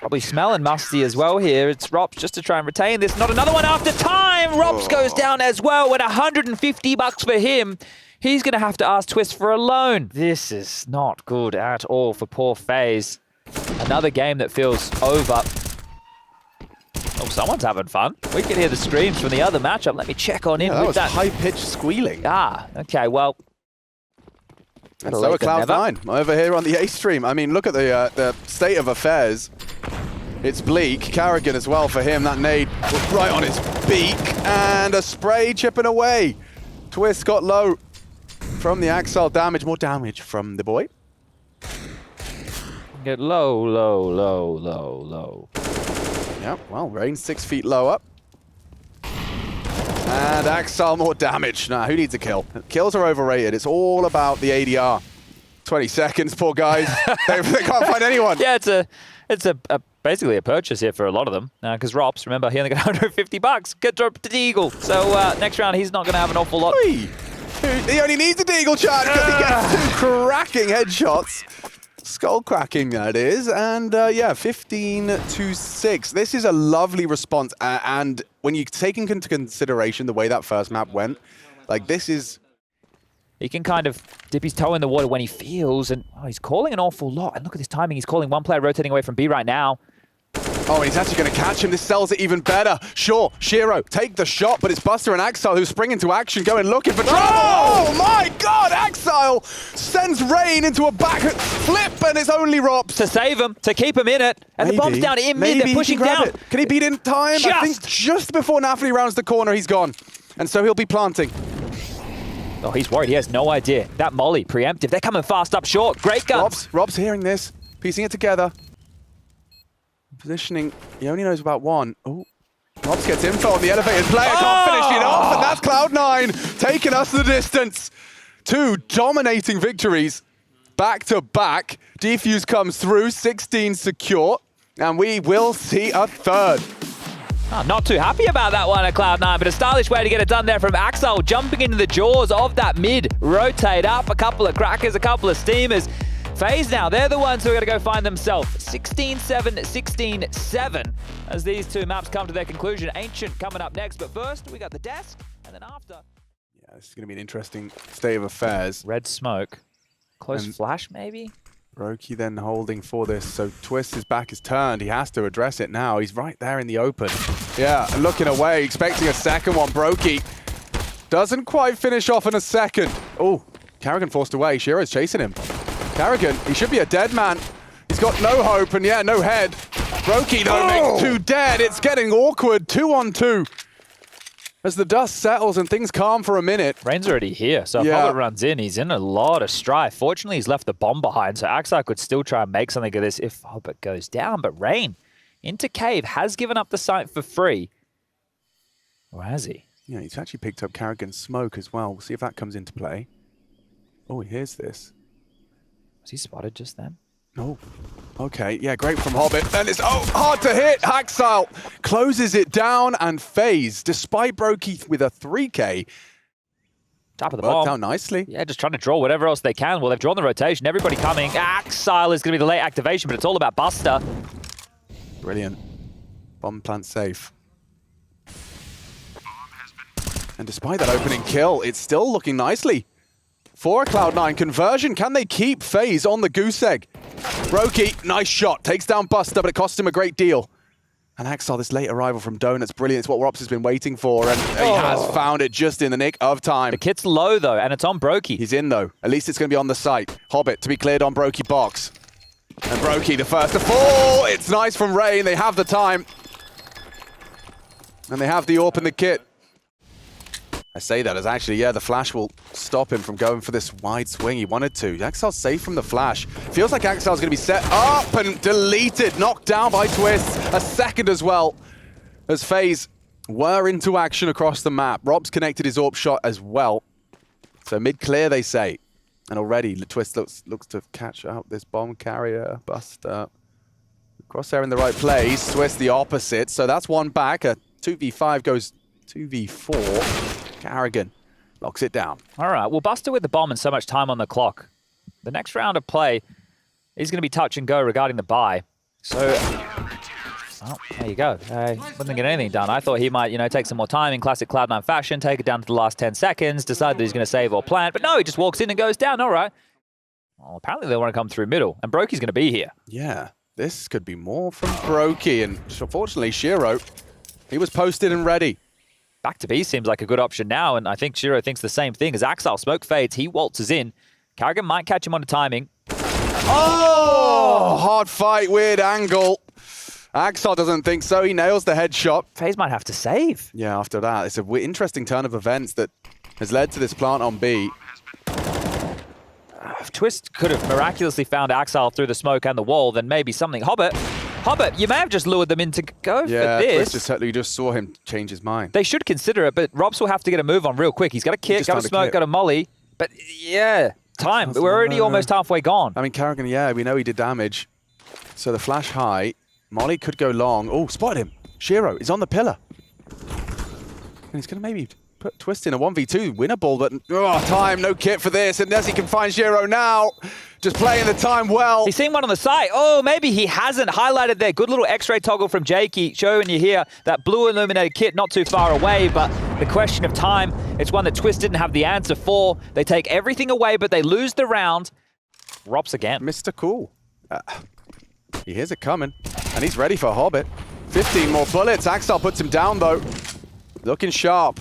[SPEAKER 1] Probably smelling musty as well here. It's Rops just to try and retain this. Not another one after time. Rops goes down as well with $150 for him. He's going to have to ask Twist for a loan. This is not good at all for poor FaZe. Another game that feels over. Oh, someone's having fun. We can hear the screams from the other matchup. Let me check on in with that.
[SPEAKER 2] High-pitched squealing.
[SPEAKER 1] Okay, well.
[SPEAKER 2] And so are Cloud9 over here on the A stream. I mean, look at the state of affairs. It's bleak. Carrigan as well for him. That nade was right on his beak. And a spray chipping away. Twist got low from the Axel damage. More damage from the boy.
[SPEAKER 1] Get low.
[SPEAKER 2] Yeah, well, Rain 6 feet lower. And Axel more damage. Nah, who needs a kill? Kills are overrated. It's all about the ADR. 20 seconds, poor guys. they can't find anyone.
[SPEAKER 1] Yeah, it's basically a purchase here for a lot of them. Because Rops, remember, he only got $150. Get dropped to Deagle. So next round, he's not going to have an awful lot.
[SPEAKER 2] He only needs a Deagle chat because he gets 2 cracking headshots. Skull cracking, that is. And yeah, 15-6. This is a lovely response. And when you take into consideration the way that first map went, like this is...
[SPEAKER 1] He can kind of dip his toe in the water when he feels, and he's calling an awful lot. And look at this timing. He's calling 1 player rotating away from B right now.
[SPEAKER 2] Oh, and he's actually going to catch him. This sells it even better. Sure, Shiro, take the shot, but it's Buster and Axel who spring into action, going looking for trouble. Oh my god, Axel sends Rain into a back flip, and it's only Rops.
[SPEAKER 1] To save him, to keep him in it. And the bomb's down in mid, they're pushing down.
[SPEAKER 2] Can he beat in time? I think just before Nafany rounds the corner, he's gone. And so he'll be planting.
[SPEAKER 1] Oh, he's worried. He has no idea. That molly, preemptive. They're coming fast up short. Great guns.
[SPEAKER 2] Rob's hearing this, piecing it together. Positioning, he only knows about one. Oh, Robs gets info on the elevated player, can't finish it off, and that's Cloud9 taking us the distance. 2 dominating victories, back to back. Defuse comes through, 16 secure, and we will see a third.
[SPEAKER 1] Oh, not too happy about that one at Cloud9, but a stylish way to get it done there from Axel, jumping into the jaws of that mid. Rotate up, a couple of crackers, a couple of steamers. FaZe now, they're the ones who are going to go find themselves 16-7, 16-7 as these two maps come to their conclusion. Ancient coming up next, but first we got the desk, and then after.
[SPEAKER 2] Yeah, this is going to be an interesting state of affairs.
[SPEAKER 1] Red smoke. Close flash, maybe?
[SPEAKER 2] Brokey then holding for this, so Twist, his back is turned. He has to address it now. He's right there in the open. Yeah, looking away, expecting a second one. Brokey doesn't quite finish off in a second. Oh, Carrigan forced away. Shiro's chasing him. Carrigan, he should be a dead man. He's got no hope, and yeah, no head. Brokey, though, makes 2 dead. It's getting awkward, 2-on-2. As the dust settles and things calm for a minute.
[SPEAKER 1] Rain's already here, so if Hobbit runs in, he's in a lot of strife. Fortunately, he's left the bomb behind, so Axar could still try and make something of this if Hobbit goes down. But Rain, into Cave, has given up the site for free. Or has he?
[SPEAKER 2] Yeah, he's actually picked up Carrigan's smoke as well. We'll see if that comes into play. Oh, he hears this.
[SPEAKER 1] Was he spotted just then?
[SPEAKER 2] Oh, okay. Yeah, great from Hobbit. And it's, hard to hit. Haxal closes it down, and FaZe, despite Brokey with a 3K,
[SPEAKER 1] top of the
[SPEAKER 2] worked
[SPEAKER 1] bomb.
[SPEAKER 2] out nicely.
[SPEAKER 1] Yeah, just trying to draw whatever else they can. Well, they've drawn the rotation. Everybody coming. Axile is going to be the late activation, but it's all about Buster.
[SPEAKER 2] Brilliant. Bomb plant safe. And despite that opening kill, it's still looking nicely for a Cloud9 conversion. Can they keep FaZe on the goose egg? Brokey, nice shot. Takes down Buster, but it cost him a great deal. And Axel, this late arrival from Donut's brilliant. It's what Rops has been waiting for, and he has found it just in the nick of time.
[SPEAKER 1] The kit's low, though, and it's on Brokey.
[SPEAKER 2] He's in, though. At least it's going to be on the site. Hobbit to be cleared on Brokey box. And Brokey, the first to fall. It's nice from Rain. They have the time. And they have the AWP and the kit. I say that as actually, yeah, the flash will stop him from going for this wide swing he wanted to. Axel's safe from the flash. Feels like Axel's going to be set up and deleted, knocked down by Twist. A second as well, as FaZe were into action across the map. Rob's connected his AWP shot as well. So mid-clear, they say. And already, Twist looks to catch out this bomb carrier. Buster. Crosshair in the right place. Twist the opposite. So that's one back. A 2v5 goes 2v4. Carrigan locks it down.
[SPEAKER 1] All right, well, Buster with the bomb and so much time on the clock. The next round of play is going to be touch and go regarding the buy. So, well, there you go. Wasn't get anything done. I thought he might, take some more time in classic Cloud9 fashion, take it down to the last 10 seconds, decide that he's going to save or plant. But no, he just walks in and goes down. All right. Well, apparently they want to come through middle, and Brokey's going to be here.
[SPEAKER 2] Yeah, this could be more from Brokey, and unfortunately, Shiro, he was posted and ready.
[SPEAKER 1] Back to B seems like a good option now, and I think Shiro thinks the same thing. As Axel smoke fades, he waltzes in. Carrigan might catch him on the timing.
[SPEAKER 2] Oh! Hard fight, weird angle. Axel doesn't think so. He nails the headshot.
[SPEAKER 1] FaZe might have to save.
[SPEAKER 2] Yeah, after that. It's an interesting turn of events that has led to this plant on B.
[SPEAKER 1] If Twist could have miraculously found Axel through the smoke and the wall, then maybe something. Hobbit, you may have just lured them in to go for this.
[SPEAKER 2] You just saw him change his mind.
[SPEAKER 1] They should consider it, but Robs will have to get a move on real quick. He's got a kit, got a smoke, got a molly. But yeah, time. We're already almost halfway gone.
[SPEAKER 2] I mean, Carrigan, yeah, we know he did damage. So the flash high. Molly could go long. Oh, spotted him. Shiro is on the pillar. And he's going to maybe put Twist in a 1v2 winnable, but time, no kit for this. And as he can find Shiro now, just playing the time well.
[SPEAKER 1] He's seen one on the site. Oh, maybe he hasn't highlighted there. Good little X-ray toggle from Jakey, showing you here that blue illuminated kit not too far away, but the question of time, it's one that Twist didn't have the answer for. They take everything away, but they lose the round. Rops again.
[SPEAKER 2] Mr. Cool. He hears it coming, and he's ready for Hobbit. 15 more bullets. Axel puts him down, though. Looking sharp.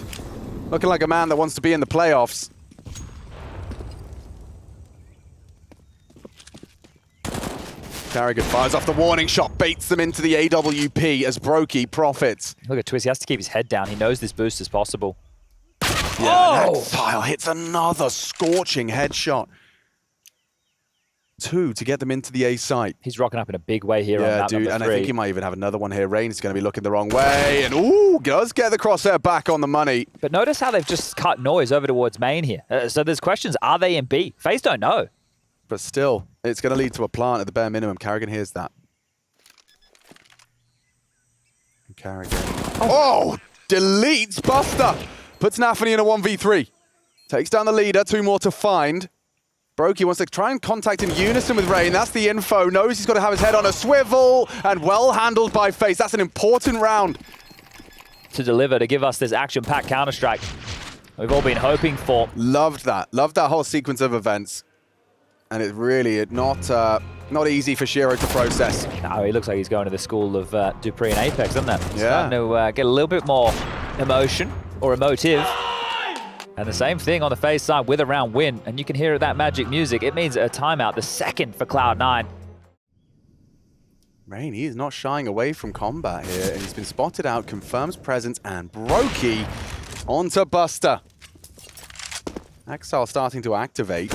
[SPEAKER 2] Looking like a man that wants to be in the playoffs. Carrigan fires off the warning shot, baits them into the AWP as Brokey profits.
[SPEAKER 1] Look at Twist, he has to keep his head down. He knows this boost is possible.
[SPEAKER 2] Yeah, Axile hits another scorching headshot. 2 to get them into the A site.
[SPEAKER 1] He's rocking up in a big way here on
[SPEAKER 2] Yeah,
[SPEAKER 1] map
[SPEAKER 2] dude,
[SPEAKER 1] number
[SPEAKER 2] and
[SPEAKER 1] 3.
[SPEAKER 2] I think he might even have another one here. Rain is going to be looking the wrong way, and ooh, does get the crosshair back on the money.
[SPEAKER 1] But notice how they've just cut noise over towards main here. So there's questions, are they in B? FaZe don't know.
[SPEAKER 2] But still, it's going to lead to a plant at the bare minimum. Carrigan hears that. And Carrigan. Oh! Deletes Buster! Puts Nafany in a 1v3. Takes down the leader, 2 more to find. Brokey wants to try and contact in unison with Rain. That's the info. Knows he's got to have his head on a swivel. And well handled by FaZe. That's an important round.
[SPEAKER 1] To deliver, to give us this action-packed Counter-Strike we've all been hoping for.
[SPEAKER 2] Loved that. Loved that whole sequence of events. And it's really not easy for Shiro to process.
[SPEAKER 1] No, he looks like he's going to the school of Dupree and Apex, doesn't it?
[SPEAKER 2] Yeah.
[SPEAKER 1] Starting to get a little bit more emotion or emotive. And the same thing on the FaZe side with a round win. And you can hear that magic music. It means a timeout, the second for Cloud9.
[SPEAKER 2] Rain, he is not shying away from combat here. And he's been spotted out, confirms presence, and Brokey onto Buster. Axel starting to activate.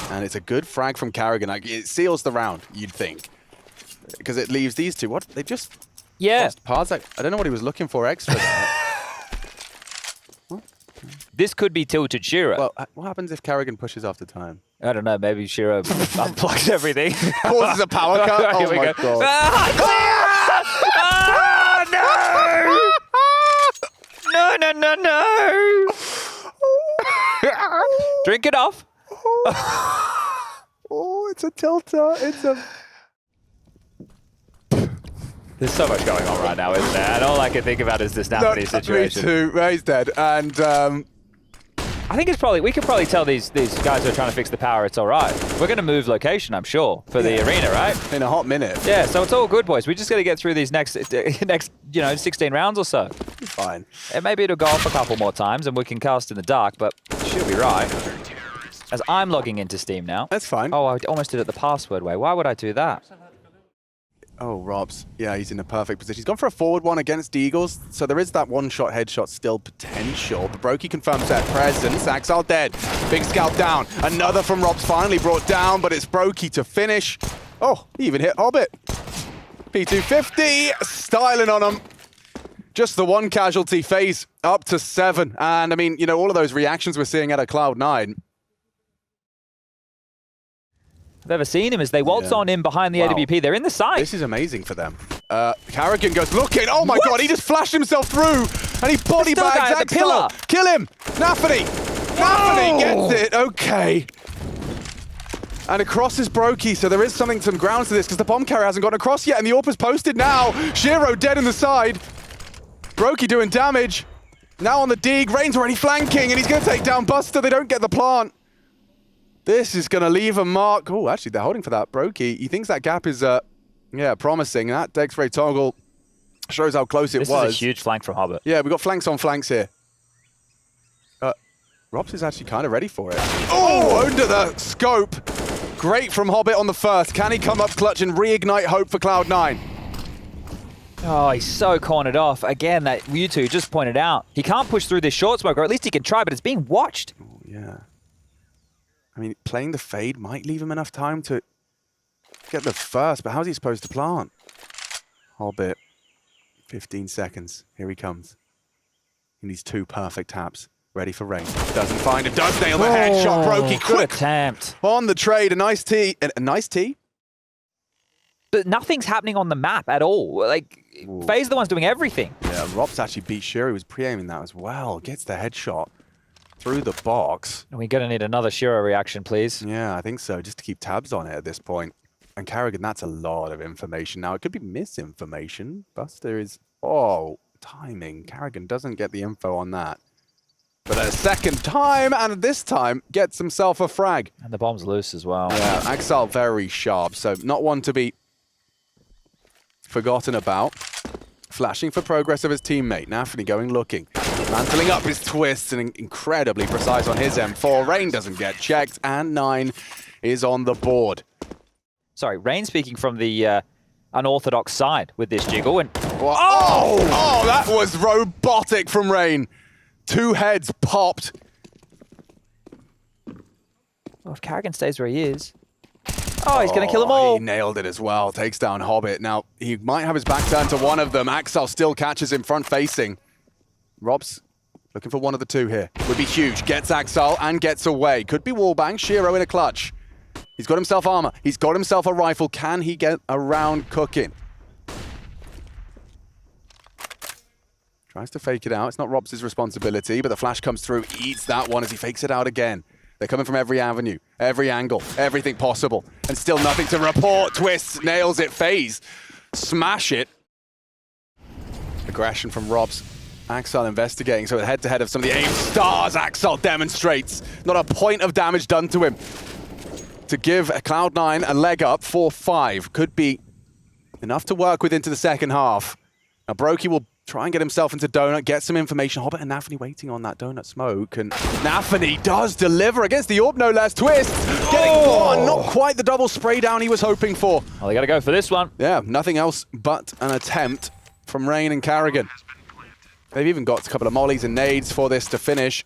[SPEAKER 2] And it's a good frag from Carrigan. Like, it seals the round, you'd think. Because it leaves these two. What? They just lost paths. I don't know what he was looking for extra there.
[SPEAKER 1] This could be tilted Shiro.
[SPEAKER 2] Well, what happens if Carrigan pushes after time?
[SPEAKER 1] I don't know, maybe Shiro unplugs everything.
[SPEAKER 2] Causes a power cut? Oh my god.
[SPEAKER 1] Ah, no! No! Drink it off.
[SPEAKER 2] Oh, it's a tilter. It's a...
[SPEAKER 1] There's so much going on right now, isn't there? And all I can think about is this Nafany situation.
[SPEAKER 2] Me too. Ray's dead. And
[SPEAKER 1] I think it's probably, we could probably tell these guys who are trying to fix the power it's all right. We're going to move location, I'm sure, for the arena, right?
[SPEAKER 2] in a hot minute.
[SPEAKER 1] Yeah, so it's all good, boys. We just got to get through these next 16 rounds or so.
[SPEAKER 2] Fine.
[SPEAKER 1] And maybe it'll go off a couple more times and we can cast in the dark, but she'll be right. As I'm logging into Steam now.
[SPEAKER 2] That's fine.
[SPEAKER 1] Oh, I almost did it the password way. Why would I do that?
[SPEAKER 2] Oh, Robs. Yeah, he's in a perfect position. He's gone for a forward one against Deagles, so there is that one-shot headshot still potential. But Brokey confirms that presence. Axel dead. Big scout down. Another from Robs finally brought down, but it's Brokey to finish. Oh, he even hit Hobbit. P250, styling on him. Just the one casualty. FaZe up to 7. And, I mean, you know, all of those reactions we're seeing out of Cloud9.
[SPEAKER 1] I've ever seen him as they waltz on in behind the AWP. They're in the side.
[SPEAKER 2] This is amazing for them. Carrigan goes looking. Oh my god, he just flashed himself through and he body bags Axel. Kill him. Nafany. Nafany gets it. Okay. And across is Brokey, so there is some grounds to this because the bomb carrier hasn't gotten across yet and the AWP is posted now. Shiro dead in the side. Brokey doing damage. Now on the dig. Rain's already flanking and he's going to take down Buster. They don't get the plant. This is going to leave a mark. Oh, actually, they're holding for that. Brokey, he thinks that gap is, promising. That Dex Ray toggle shows how close it was.
[SPEAKER 1] This is a huge flank from Hobbit.
[SPEAKER 2] Yeah, we've got flanks on flanks here. Robs is actually kind of ready for it. Oh, under the scope. Great from Hobbit on the first. Can he come up clutch and reignite hope for Cloud9?
[SPEAKER 1] Oh, he's so cornered off. Again, that U2 just pointed out. He can't push through this short smoke, or at least he can try, but it's being watched.
[SPEAKER 2] Oh, yeah. I mean, playing the fade might leave him enough time to get the first, but how's he supposed to plant? Hobbit, 15 seconds. Here he comes. He needs 2 perfect taps. Ready for Rain. Doesn't find him. Does nail the headshot. Brokey quick
[SPEAKER 1] attempt
[SPEAKER 2] on the trade. A nice tee. A nice tee?
[SPEAKER 1] But nothing's happening on the map at all. Like, FaZe are the ones doing everything.
[SPEAKER 2] Yeah, Robs actually beat Shiro. He was pre-aiming that as well. Gets the headshot through the box.
[SPEAKER 1] We're going to need another Shiro reaction, please.
[SPEAKER 2] Yeah, I think so, just to keep tabs on it at this point. And Carrigan, that's a lot of information. Now, it could be misinformation. Buster is... Oh, timing. Carrigan doesn't get the info on that. But a second time, and this time, gets himself a frag.
[SPEAKER 1] And the bomb's loose as well.
[SPEAKER 2] Yeah, Axel very sharp, so not one to be forgotten about. Flashing for progress of his teammate. Nafany going looking. Mantling up his twists and incredibly precise on his M4. Rain doesn't get checked, and 9 is on the board.
[SPEAKER 1] Sorry, Rain speaking from the unorthodox side with this jiggle. And
[SPEAKER 2] oh, that was robotic from Rain. 2 heads popped.
[SPEAKER 1] Well, if Carrigan stays where he is. Oh, he's going to kill them all.
[SPEAKER 2] He nailed it as well. Takes down Hobbit. Now, he might have his back turned to one of them. Axel still catches him front-facing. Rob's looking for one of the two here. Would be huge. Gets Axel and gets away. Could be wallbang. Shiro in a clutch. He's got himself armor. He's got himself a rifle. Can he get around cooking? Tries to fake it out. It's not Rob's responsibility, but the flash comes through. Eats that one as he fakes it out again. They're coming from every avenue, every angle, everything possible. And still nothing to report. Twists, nails it. FaZe, smash it. Aggression from Rob's. Axel investigating, so head-to-head of some of the aim stars. Axel demonstrates. Not a point of damage done to him. To give Cloud9 a leg up, 4-5. Could be enough to work with into the second half. Now, Brokey will try and get himself into Donut, get some information. Hobbit and Nafany waiting on that Donut smoke. And Nafany does deliver against the Orb, no less. Twist, getting one. Not quite the double spray down he was hoping for.
[SPEAKER 1] Well, they got to go for this one.
[SPEAKER 2] Yeah, nothing else but an attempt from Rain and Carrigan. They've even got a couple of mollies and nades for this to finish.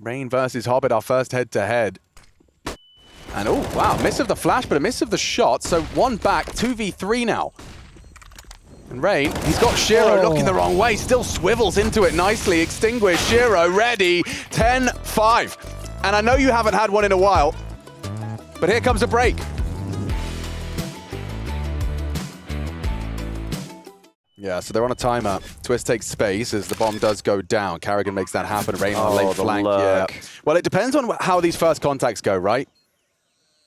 [SPEAKER 2] Rain versus Hobbit, our first head-to-head. And oh, wow, miss of the flash, but a miss of the shot. So one back, 2v3 now. And Rain, he's got Shiro looking the wrong way, still swivels into it nicely. Extinguished, Shiro ready, 10-5. And I know you haven't had one in a while, but here comes a break. Yeah, so they're on a timer. Twist takes space as the bomb does go down. Carrigan makes that happen. Rain on the late flank. Yeah. Well, it depends on how these first contacts go, right?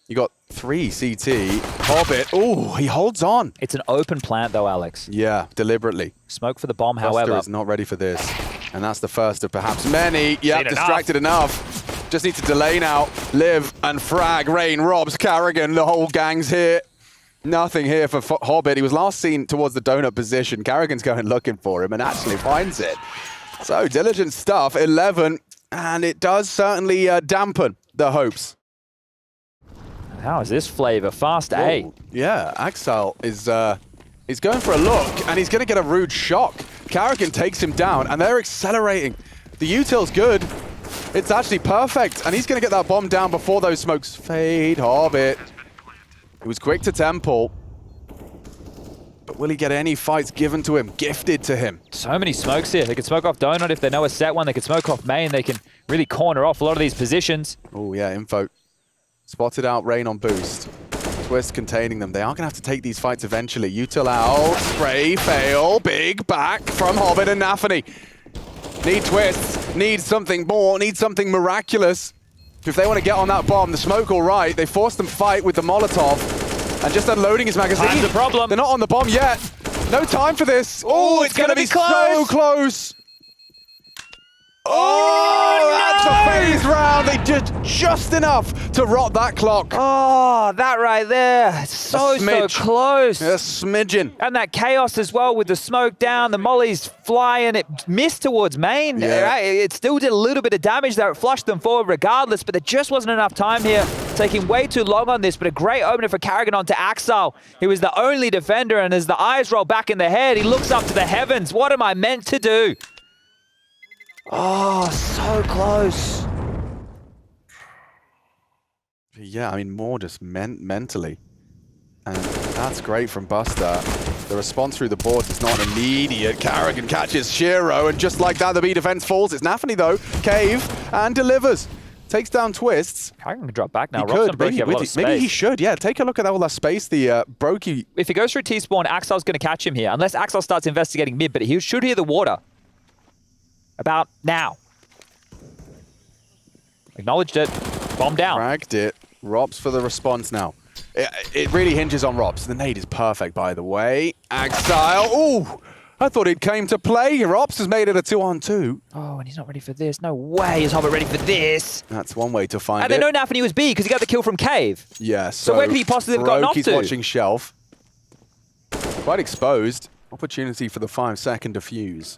[SPEAKER 2] You got 3 CT. Hobbit. Oh, he holds on.
[SPEAKER 1] It's an open plant, though, Alex.
[SPEAKER 2] Yeah, deliberately.
[SPEAKER 1] Smoke for the bomb,
[SPEAKER 2] Buster
[SPEAKER 1] however.
[SPEAKER 2] is not ready for this. And that's the first of perhaps many. Yeah, distracted enough. Just need to delay now. Live and frag. Rain, Robs, Carrigan. The whole gang's here. Nothing here for Hobbit. He was last seen towards the donut position. Carrigan's going looking for him and actually finds it. So, diligent stuff. 11. And it does certainly dampen the hopes.
[SPEAKER 1] How is this flavor? Fast A.
[SPEAKER 2] Whoa. Yeah, Axel is going for a look, and he's going to get a rude shock. Carrigan takes him down, and they're accelerating. The util's good. It's actually perfect, and he's going to get that bomb down before those smokes fade. Hobbit. He was quick to temple. But will he get any fights given to him, gifted to him?
[SPEAKER 1] So many smokes here. They can smoke off Donut if they know a set one. They can smoke off main. They can really corner off a lot of these positions.
[SPEAKER 2] Oh, yeah, info. Spotted out Rain on boost. Twist containing them. They are going to have to take these fights eventually. Util out. Spray, fail. Big back from Hobbit and Nafany. Need twists. Need something more. Need something miraculous. If they want to get on that bomb, the smoke all right. They force them fight with the Molotov. And just unloading his magazine.
[SPEAKER 1] Time's the problem.
[SPEAKER 2] They're not on the bomb yet. No time for this. Oh, it's going to be so close. Oh, that's a FaZe round. They did just enough to rot that clock.
[SPEAKER 1] Oh, that right there. So close.
[SPEAKER 2] A smidgen.
[SPEAKER 1] And that chaos as well with the smoke down, the mollies flying. It missed towards main.
[SPEAKER 2] Yeah.
[SPEAKER 1] Right? It still did a little bit of damage there. It flushed them forward regardless, but there just wasn't enough time here. Taking way too long on this, but a great opener for Carrigan onto Axel. He was the only defender, and as the eyes roll back in the head, he looks up to the heavens. What am I meant to do? Oh, so close.
[SPEAKER 2] Yeah, I mean, more just mentally. And that's great from Buster. The response through the boards is not immediate. Carrigan catches Shiro, and just like that, the B defense falls. It's Nafany, though. Cave, and delivers. Takes down Twists.
[SPEAKER 1] Carrigan can drop back now.
[SPEAKER 2] He could. Maybe he should. Yeah, take a look at all that space. The Brokey.
[SPEAKER 1] If he goes through T-spawn, Axel's going to catch him here. Unless Axel starts investigating mid, but he should hear the water. About now. Acknowledged it. Bomb down.
[SPEAKER 2] Fragged it. Robs for the response now. It really hinges on Robs. The nade is perfect, by the way. Axile. Ooh! I thought it came to play. Robs has made it a 2-on-2.
[SPEAKER 1] Oh, and he's not ready for this. No way is Hobbit ready for this.
[SPEAKER 2] That's one way to find it.
[SPEAKER 1] And they know Nafany was B because he got the kill from Cave.
[SPEAKER 2] Yes.
[SPEAKER 1] So where could he possibly have gotten off to?
[SPEAKER 2] He's watching Shelf. Quite exposed. Opportunity for the 5-second defuse.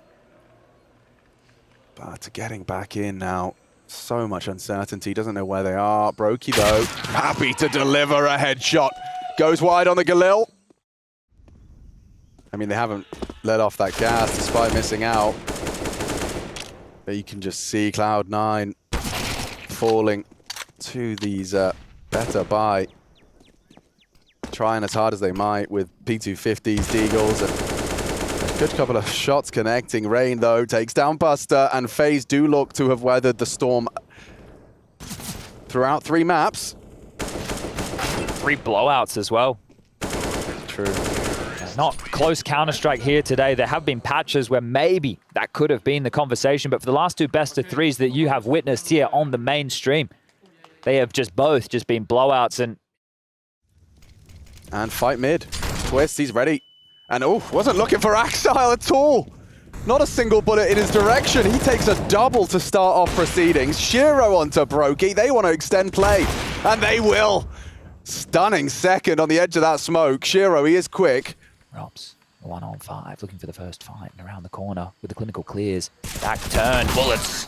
[SPEAKER 2] But getting back in now. So much uncertainty. Doesn't know where they are. Brokey, though, happy to deliver a headshot. Goes wide on the Galil. I mean, they haven't let off that gas despite missing out. But you can just see Cloud9 falling to these better buy trying as hard as they might with P250s, Deagles, and a good couple of shots connecting. Rain, though, takes down Buster, and FaZe do look to have weathered the storm throughout 3 maps.
[SPEAKER 1] 3 blowouts as well.
[SPEAKER 2] True.
[SPEAKER 1] Not close Counter-Strike here today. There have been patches where maybe that could have been the conversation, but for the last 2 best-of-3s that you have witnessed here on the mainstream, they have both been blowouts.
[SPEAKER 2] And fight mid. Twist, he's ready. And wasn't looking for Axile at all. Not a single bullet in his direction. He takes a double to start off proceedings. Shiro onto Brokey. They want to extend play, and they will. Stunning second on the edge of that smoke. Shiro, he is quick.
[SPEAKER 1] Robs, 1-on-5, looking for the first fight, and around the corner with the clinical clears. Back turn, bullets.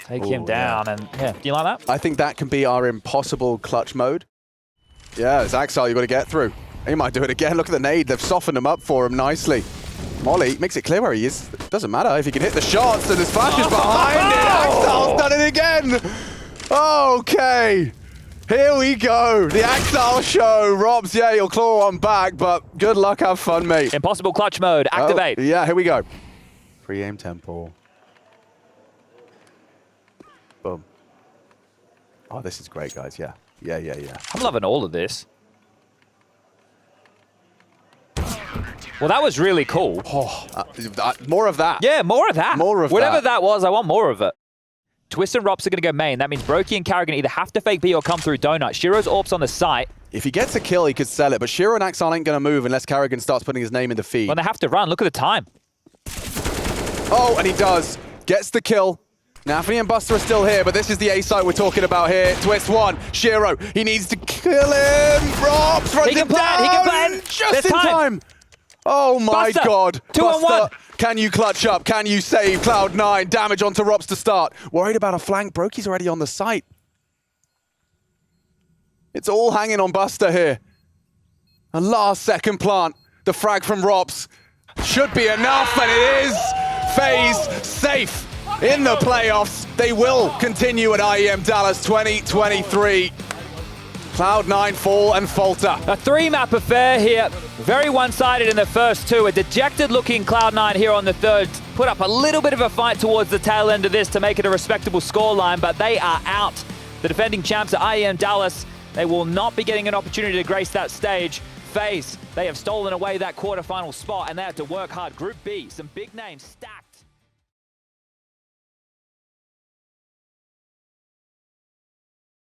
[SPEAKER 1] Take him down, and yeah, do you like that?
[SPEAKER 2] I think that can be our impossible clutch mode. Yeah, it's Axile you've got to get through. He might do it again. Look at the nade. They've softened him up for him nicely. Molly makes it clear where he is. Doesn't matter if he can hit the shots, and there's flashes behind it. Axile's done it again. Okay. Here we go. The Axile show. Robs, yeah, you'll claw one back, but good luck. Have fun, mate.
[SPEAKER 1] Impossible clutch mode. Activate.
[SPEAKER 2] Yeah, here we go. Pre-aim tempo. Boom. Oh, this is great, guys. Yeah. Yeah.
[SPEAKER 1] I'm loving all of this. Well, that was really cool.
[SPEAKER 2] Oh, more of that.
[SPEAKER 1] Yeah, more of that.
[SPEAKER 2] More of
[SPEAKER 1] Whatever
[SPEAKER 2] that.
[SPEAKER 1] that was, I want more of it. Twist and Rops are going to go main. That means Brokey and Carrigan either have to fake B or come through Donut. Shiro's AWP's on the site.
[SPEAKER 2] If he gets a kill, he could sell it, but Shiro and Axile ain't going to move unless Carrigan starts putting his name in the feed.
[SPEAKER 1] When they have to run, look at the time.
[SPEAKER 2] Oh, and he does. Gets the kill. Nafany and Buster are still here, but this is the A site we're talking about here. Twist 1. Shiro, he needs to kill him. Robs runs him down.
[SPEAKER 1] He can plan.
[SPEAKER 2] Just
[SPEAKER 1] There's
[SPEAKER 2] in time. Oh my
[SPEAKER 1] Buster,
[SPEAKER 2] God.
[SPEAKER 1] 2-on-1.
[SPEAKER 2] Can you clutch up? Can you save Cloud9? Damage onto Robs to start. Worried about a flank. Brokey's already on the site. It's all hanging on Buster here. A last second plant. The frag from Robs should be enough, and it is. FaZe safe in the playoffs. They will continue at IEM Dallas 2023. Cloud9 fall and falter.
[SPEAKER 1] A 3-map affair here. Very one-sided in the first 2. A dejected-looking Cloud9 here on the 3rd. Put up a little bit of a fight towards the tail end of this to make it a respectable scoreline, but they are out. The defending champs at IEM Dallas, they will not be getting an opportunity to grace that stage. FaZe, they have stolen away that quarterfinal spot, and they have to work hard. Group B, some big names stacked.